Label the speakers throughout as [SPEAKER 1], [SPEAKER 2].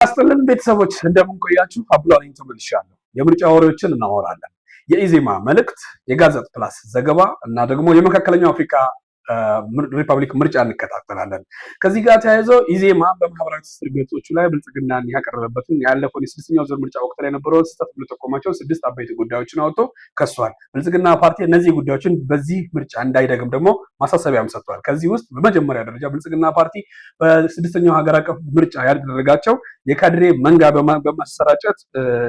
[SPEAKER 1] አስተለን ቤተሰቦች እንደምን ቆያችሁ? አብዱላሂ ተመልሻለሁ። የምርጫ ወሬዎችን እናወራለን። የኢዜማ መልእክት፣ የጋዜጣ ፕላስ ዘገባ እና ደግሞ የመካከለኛው አፍሪካ ሪፐብሊክ ምርጫ እንከታተላለን። ከዚህ ጋር ተያይዞ ኢዜማ በማህበራዊ ትስስር ገጾቹ ላይ ብልጽግናን ያቀረበበትን ያለፈውን የስድስተኛው ዙር ምርጫ ወቅት ላይ የነበረውን ስህተት ብሎ ጠቆማቸውን 6 አበይት ጉዳዮችን አውጥቶ ከሷል። ብልጽግና ፓርቲ እነዚህ ጉዳዮችን በዚህ ምርጫ እንዳይደግም ደግሞ ማሳሰቢያም ሰጥቷል። ከዚህ ውስጥ በመጀመሪያ ደረጃ ብልጽግና ፓርቲ በስድስተኛው ሀገር አቀፍ ምርጫ ያደረጋቸው የካድሬ መንጋ በማሰራጨት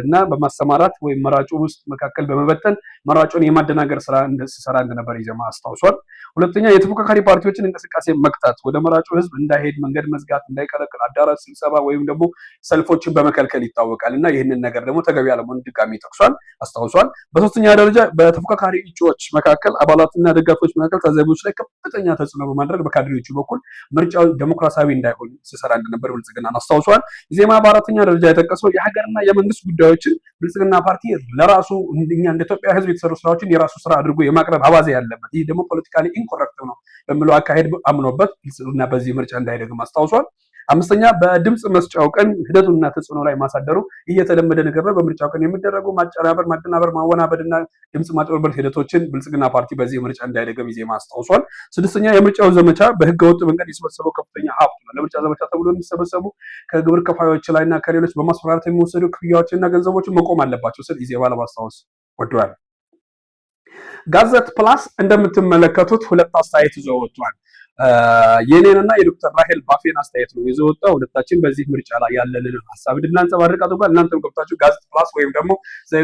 [SPEAKER 1] እና በማሰማራት ወይም መራጩ ውስጥ መካከል በመበተን መራጩን የማደናገር ስራ እንደሰራ እንደነበር ኢዜማ አስታውሷል። ሁለተኛ የተፎካካሪ ፓርቲዎችን እንቅስቃሴ መክታት፣ ወደ መራጩ ህዝብ እንዳይሄድ መንገድ መዝጋት፣ እንዳይቀላቀል አዳራሽ፣ ስብሰባ ወይም ደግሞ ሰልፎችን በመከልከል ይታወቃል እና ይህንን ነገር ደግሞ ተገቢ አለመሆኑን ድጋሚ ጠቅሷል፣ አስታውሷል። በሶስተኛ ደረጃ በተፎካካሪ እጩዎች መካከል አባላትና ደጋፊዎች መካከል ታዛቢዎች ላይ ከፍተኛ ተጽዕኖ በማድረግ በካድሬዎቹ በኩል ምርጫው ዲሞክራሲያዊ እንዳይሆን ሲሰራ እንደነበር ብልጽግና አስታውሷል። ኢዜማ በአራተኛ ደረጃ የጠቀሰው የሀገርና የመንግስት ጉዳዮችን ብልጽግና ፓርቲ ለራሱ እኛ እንደ ኢትዮጵያ ህዝብ የተሰሩ ስራዎችን የራሱ ስራ አድርጎ የማቅረብ አባዜ ያለበት፣ ይህ ደግሞ ፖለቲካሊ ኢንኮረክት ነው በሚለው አካሄድ አምኖበት ብልጽግና በዚህ ምርጫ እንዳይደግም አስታውሷል። አምስተኛ በድምፅ መስጫው ቀን ሂደቱና ተጽዕኖ ላይ ማሳደሩ እየተለመደ ነገር ነው። በምርጫው ቀን የሚደረጉ ማጨናበር፣ ማደናበር፣ ማወናበድና ድምፅ ማጭበርበር ሂደቶችን ብልጽግና ፓርቲ በዚህ ምርጫ እንዳይደግም ኢዜማ አስታውሷል። ስድስተኛ የምርጫው ዘመቻ በህገወጥ መንገድ የሰበሰበው ከፍተኛ ሀብት ነው። ለምርጫ ዘመቻ ተብሎ የሚሰበሰቡ ከግብር ከፋዮች ላይና ከሌሎች በማስፈራራት የሚወሰዱ ክፍያዎችና ገንዘቦችን መቆም አለባቸው ስል ኢዜማ ለማስታወስ ወደዋል። ጋዜጣ ፕላስ እንደምትመለከቱት ሁለት አስተያየት ይዞ ወጥቷል። የኔንና የዶክተር ራሄል ባፌን አስተያየት ነው ይዞ ወጣው። ሁለታችን በዚህ ምርጫ ላይ ያለንን ሐሳብ እንድናንጸባርቅ አድርጓል። እናንተም ገብታችሁ ጋዜጣ ፕላስ ወይም ደግሞ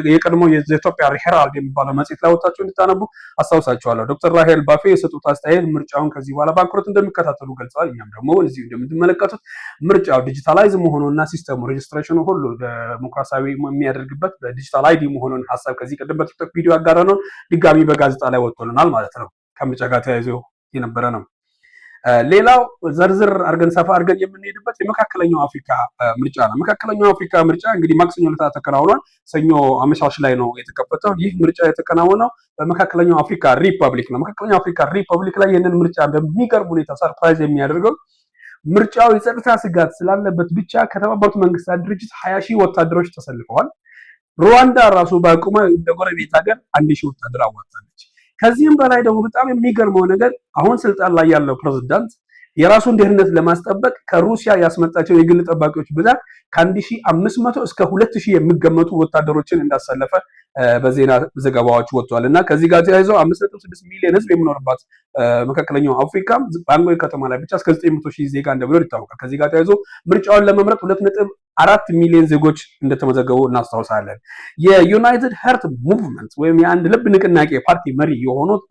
[SPEAKER 1] የቀድሞ የኢትዮጵያ ሄራልድ የሚባለው መጽሔት ላይ ወጣችሁ እንድታነቡ አስታውሳችኋለሁ። ዶክተር ራሄል ባፌ የሰጡት አስተያየት ምርጫውን ከዚህ በኋላ በአንክሮት እንደሚከታተሉ ገልጸዋል። እኛም ደግሞ እዚህ እንደምትመለከቱት ምርጫው ዲጂታላይዝ መሆኑና ሲስተሙ ሬጅስትሬሽኑ ሁሉ ዲሞክራሲያዊ የሚያደርግበት በዲጂታል አይዲ መሆኑን ሐሳብ ከዚህ ቀደም በቲክቶክ ቪዲዮ ያጋራነው ድጋሚ በጋዜጣ ላይ ወጥቶልናል ማለት ነው። ከምርጫ ጋር ተያይዞ የነበረ ነው። ሌላው ዘርዝር አድርገን ሰፋ አድርገን የምንሄድበት የመካከለኛው አፍሪካ ምርጫ ነው። መካከለኛው አፍሪካ ምርጫ እንግዲህ ማክሰኞ ዕለት ተከናውኗል። ሰኞ አመሻሽ ላይ ነው የተከፈተው። ይህ ምርጫ የተከናወነው በመካከለኛው አፍሪካ ሪፐብሊክ ነው። መካከለኛው አፍሪካ ሪፐብሊክ ላይ ይህንን ምርጫ በሚገርም ሁኔታ ሰርፕራይዝ የሚያደርገው ምርጫው የጸጥታ ስጋት ስላለበት ብቻ ከተባበሩት መንግስታት ድርጅት 20,000 ወታደሮች ተሰልፈዋል። ሩዋንዳ ራሱ በቁመ እንደ ጎረቤት ሀገር 1,000 ወታደር አዋጣለች። ከዚህም በላይ ደግሞ በጣም የሚገርመው ነገር አሁን ስልጣን ላይ ያለው ፕሬዝዳንት የራሱን ደህንነት ለማስጠበቅ ከሩሲያ ያስመጣቸው የግል ጠባቂዎች ብዛት ከ1500 እስከ 2000 የሚገመቱ ወታደሮችን እንዳሰለፈ በዜና ዘገባዎች ወጥቷል እና ከዚህ ጋር ተያይዞ 5.6 ሚሊዮን ህዝብ የሚኖርባት መካከለኛው አፍሪካ ባንጎይ ከተማ ላይ ብቻ እስከ 900,000 ዜጋ እንደሚኖር ይታወቃል። ከዚህ ጋር ተያይዞ ምርጫውን ለመምረጥ 2.4 ሚሊዮን ዜጎች እንደተመዘገቡ እናስታውሳለን። የዩናይትድ ሄርት ሙቭመንት ወይም የአንድ ልብ ንቅናቄ ፓርቲ መሪ የሆኑት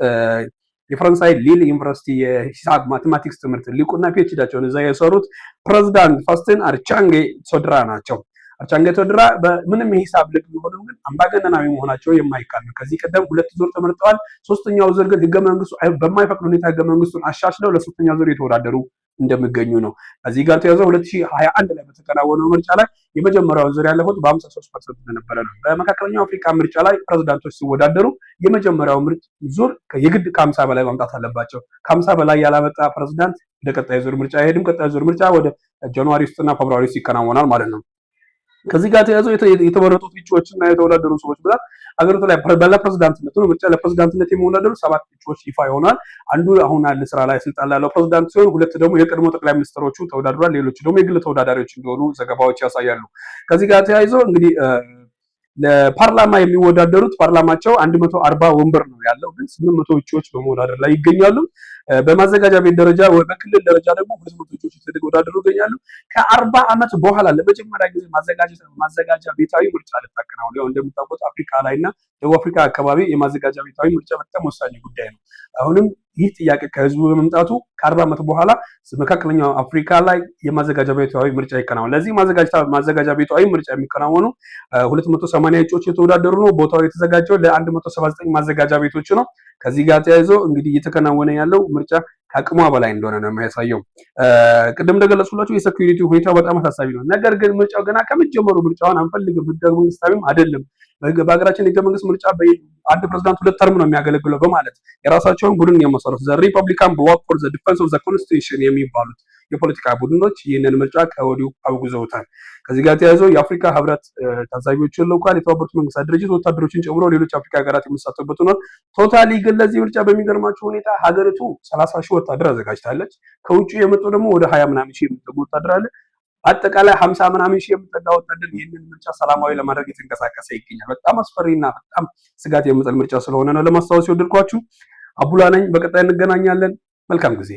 [SPEAKER 1] የፈረንሳይ ሊል ዩኒቨርሲቲ የሂሳብ ማቴማቲክስ ትምህርት ሊቁና ፒኤችዲያቸውን እዛ የሰሩት ፕሬዝዳንት ፋስቲን አርቻንጌ ቶድራ ናቸው። አርቻንጌ ቶድራ በምንም የሂሳብ ልቅ ቢሆንም ግን አምባገነናዊ መሆናቸው የማይካድ ነው። ከዚህ ቀደም 2 ዙር ተመርጠዋል። ሶስተኛው ዙር ግን ህገ መንግስቱ በማይፈቅድ ሁኔታ ህገ መንግስቱን አሻሽለው ለሶስተኛው ዙር የተወዳደሩ እንደሚገኙ ነው። ከዚህ ጋር ተያይዞ 2021 ላይ በተከናወነው ምርጫ ላይ የመጀመሪያው ዙር ያለፉት በ53% እንደነበረ ነው። በመካከለኛው አፍሪካ ምርጫ ላይ ፕሬዝዳንቶች ሲወዳደሩ የመጀመሪያው ዙር የግድ ከ50 በላይ ማምጣት አለባቸው። ከ50 በላይ ያላመጣ ፕሬዝዳንት ወደ ቀጣይ ዙር ምርጫ አይሄድም። ቀጣይ ዙር ምርጫ ወደ ጃንዋሪ ውስጥና ፌብሩዋሪ ውስጥ ይከናወናል ማለት ነው። ከዚህ ጋር ተያይዞ የተመረጡት እጩዎችና የተወዳደሩ ሰዎች ብዛት አገሪቱ ላይ ለፕሬዝዳንትነት ነው። ምርጫ ለፕሬዝዳንትነት የሚወዳደሩ 7 እጩዎች ይፋ ይሆናል። አንዱ አሁን ያለ ስራ ላይ ስልጣን ላይ ያለው ፕሬዝዳንት ሲሆን 2 ደግሞ የቀድሞ ጠቅላይ ሚኒስትሮቹ ተወዳድሯል። ሌሎቹ ደግሞ የግል ተወዳዳሪዎች እንደሆኑ ዘገባዎች ያሳያሉ። ከዚህ ጋር ተያይዞ እንግዲህ ለፓርላማ የሚወዳደሩት ፓርላማቸው 140 ወንበር ነው ያለው፣ ግን 800 እጩዎች በመወዳደር ላይ ይገኛሉ። በማዘጋጃ ቤት ደረጃ ወይ በክልል ደረጃ ደግሞ 200 እጩዎች ተወዳድረው ይገኛሉ። ከ40 ዓመት በኋላ ለመጀመሪያ ጊዜ ማዘጋጃ ቤታዊ ምርጫ ልታከናውኑ ያው እንደምታውቁት አፍሪካ ላይና ደቡብ አፍሪካ አካባቢ የማዘጋጃ ቤታዊ ምርጫ በጣም ወሳኝ ጉዳይ ነው። አሁንም ይህ ጥያቄ ከህዝቡ በመምጣቱ ከ40 ዓመት በኋላ መካከለኛው አፍሪካ ላይ የማዘጋጃ ቤታዊ ምርጫ ይከናወናል። ለዚህ ማዘጋጃ ቤታዊ ምርጫ የሚከናወኑ 280 እጩዎች የተወዳደሩ ነው። ቦታው የተዘጋጀው ለ179 ማዘጋጃ ቤቶች ነው። ከዚህ ጋር ተያይዞ እንግዲህ እየተከናወነ ያለው ምርጫ ከአቅሟ በላይ እንደሆነ ነው የሚያሳየው። ቅድም እንደገለጽኩላችሁ የሴኩሪቲ ሁኔታው በጣም አሳሳቢ ነው። ነገር ግን ምርጫው ገና ከመጀመሩ ምርጫውን አንፈልግም ህገ መንግስታዊም አይደለም በሀገራችን ህገ መንግስት ምርጫ አንድ ፕሬዝዳንት 2 ተርም ነው የሚያገለግለው በማለት የራሳቸውን ቡድን የመሰረቱ ዘ ሪፐብሊካን ብሎክ ፎር ዘ ዲፌንስ ኦፍ ዘ ኮንስቲቱሽን የሚባሉት የፖለቲካ ቡድኖች ይህንን ምርጫ ከወዲሁ አውግዘውታል። ከዚህ ጋር ተያይዞ የአፍሪካ ህብረት ታዛቢዎችን ልኳል። የተባበሩት መንግስታት ድርጅት ወታደሮችን ጨምሮ ሌሎች አፍሪካ ሀገራት የሚሳተፉበት ነው። ቶታሊ ግን ለዚህ ምርጫ በሚገርማቸው ሁኔታ ሀገሪቱ 30 ሺህ ወታደር አዘጋጅታለች። ከውጭ የመጡ ደግሞ ወደ 20 ምናምን ሺህ የሚጠጉ ወታደር አለ። አጠቃላይ 50 ምናምን ሺህ የሚጠጋ ወታደር ይህንን ምርጫ ሰላማዊ ለማድረግ የተንቀሳቀሰ ይገኛል። በጣም አስፈሪና በጣም ስጋት የሚጥል ምርጫ ስለሆነ ነው ለማስታወስ የወደድኳችሁ። አቡላ ነኝ። በቀጣይ እንገናኛለን። መልካም ጊዜ